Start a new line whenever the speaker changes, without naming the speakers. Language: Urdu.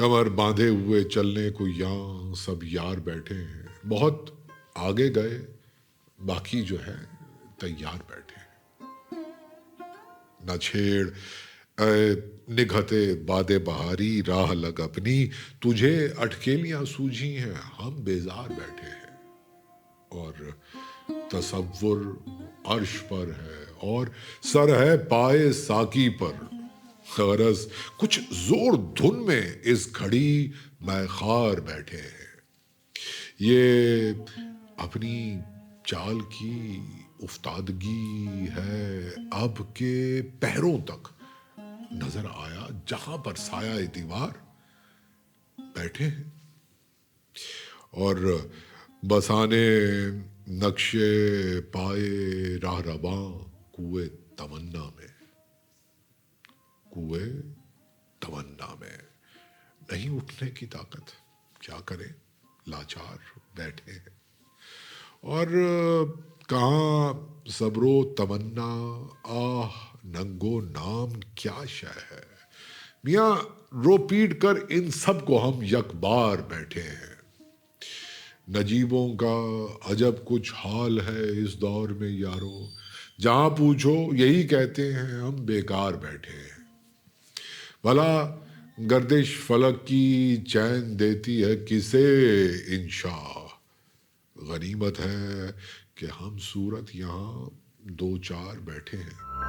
کمر باندھے ہوئے چلنے کو یاں سب یار بیٹھے ہیں، بہت آگے گئے باقی جو ہے تیار بیٹھے ہیں۔ نہ چھیڑ اے نگہتے باد بہاری، راہ لگ اپنی، تجھے اٹکیلیاں سوجھی ہیں، ہم بیزار بیٹھے ہیں۔ اور تصور عرش پر ہے اور سر ہے پائے ساقی پر، غرض کچھ زور دھن میں اس گھڑی میں خار بیٹھے ہیں۔ یہ اپنی چال کی افتادگی ہے اب کے پہروں تک نظر آیا، جہاں پر سایہ دیوار بیٹھے ہیں۔ اور بسانے نقش پائے راہ رواں کوئے تمنا میں، کوئے تمنا میں نہیں اٹھنے کی طاقت، کیا کریں لاچار بیٹھے ہیں۔ اور کہاں صبر و تمنا، آہ ننگو نام کیا شے ہے، میاں رو پیٹ کر ان سب کو ہم یک بار بیٹھے ہیں۔ نجیبوں کا عجب کچھ حال ہے اس دور میں یارو، جہاں پوچھو یہی کہتے ہیں ہم بیکار بیٹھے ہیں۔ بھلا گردش فلک کی چین دیتی ہے کسے انشاء، غنیمت ہے کہ ہم صورت یہاں دو چار بیٹھے ہیں۔